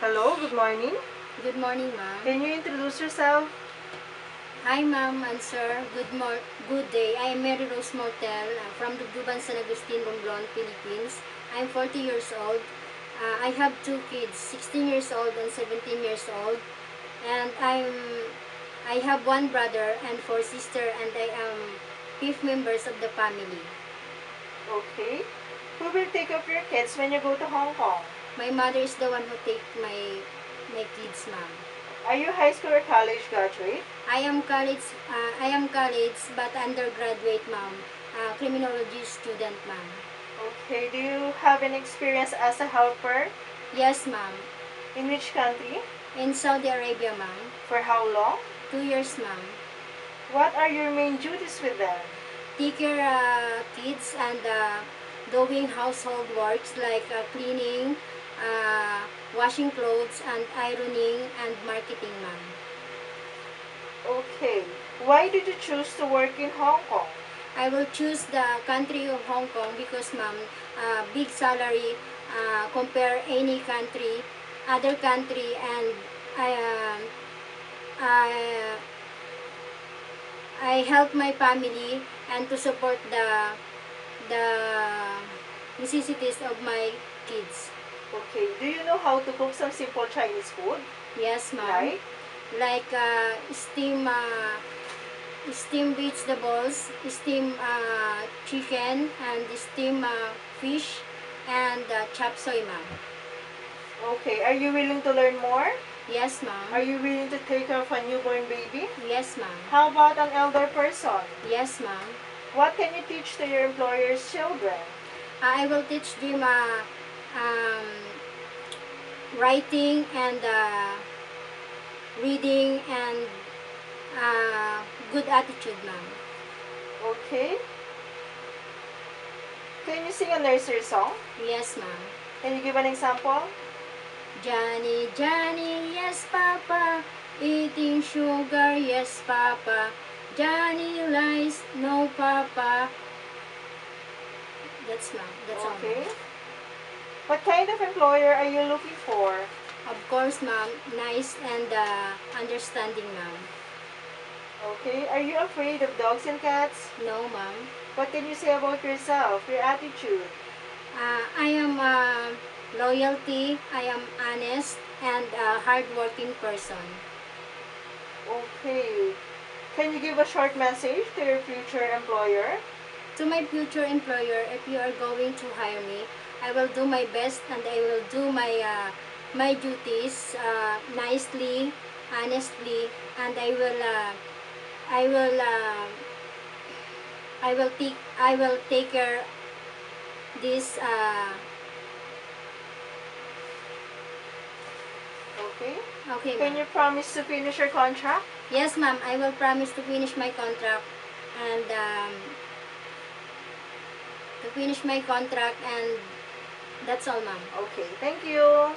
Hello, good morning. Good morning, ma'am. Can you introduce yourself? Hi, ma'am and sir. Good day. I am Mary Rose Mortel from Dugduban, San Agustin, Romblon, Philippines. I'm 40 years old. I have two kids, 16 years old and 17 years old. And I have one brother and four sisters, and I am fifth members of the family. Okay. Who will take up your kids when you go to Hong Kong? My mother is the one who take my kids, ma'am. Are you high school or college graduate? I am college, but undergraduate, ma'am. Criminology student, ma'am. Okay. Do you have any experience as a helper? Yes, ma'am. In which country? In Saudi Arabia, ma'am. For how long? 2 years, ma'am. What are your main duties with them? Take care kids and doing household works like cleaning, washing clothes, and ironing and marketing, ma'am. Okay. Why did you choose to work in Hong Kong? I will choose the country of Hong Kong because, ma'am, big salary compare any country, other country, and I, uh, I, I help my family and to support the necessities of my kids. Okay. Do you know how to cook some simple Chinese food? Yes, ma'am. Like steam vegetables, steam chicken, and steam fish, and chop soy, ma'am. Okay. Are you willing to learn more? Yes, Are ma'am. you willing to take care of a newborn baby? Yes, ma'am. How about an elder person? Yes, ma'am. What can you teach to your employer's children? I will teach them um, writing and reading and good attitude, ma'am. Okay. Can you sing a nursery song? Yes, ma'am. Can you give an example? Johnny, Johnny, yes, Papa. Eating sugar, yes, Papa. Johnny lies, no, Papa. That's all, Okay. ma'am. What kind of employer are you looking for? Of course, ma'am. Nice and understanding, ma'am. Okay. Are you afraid of dogs and cats? No, ma'am. What can you say about yourself, your attitude? I am loyalty, I am honest, and a hardworking person. Okay. Can you give a short message to your future employer? To my future employer, if you are going to hire me, I will do my best and I will do my duties nicely, honestly, and I will I will take care this Okay. okay, Can ma'am. you promise to finish your contract? Yes, ma'am. I will promise to finish my contract and and that's all, ma'am. Okay. Thank you.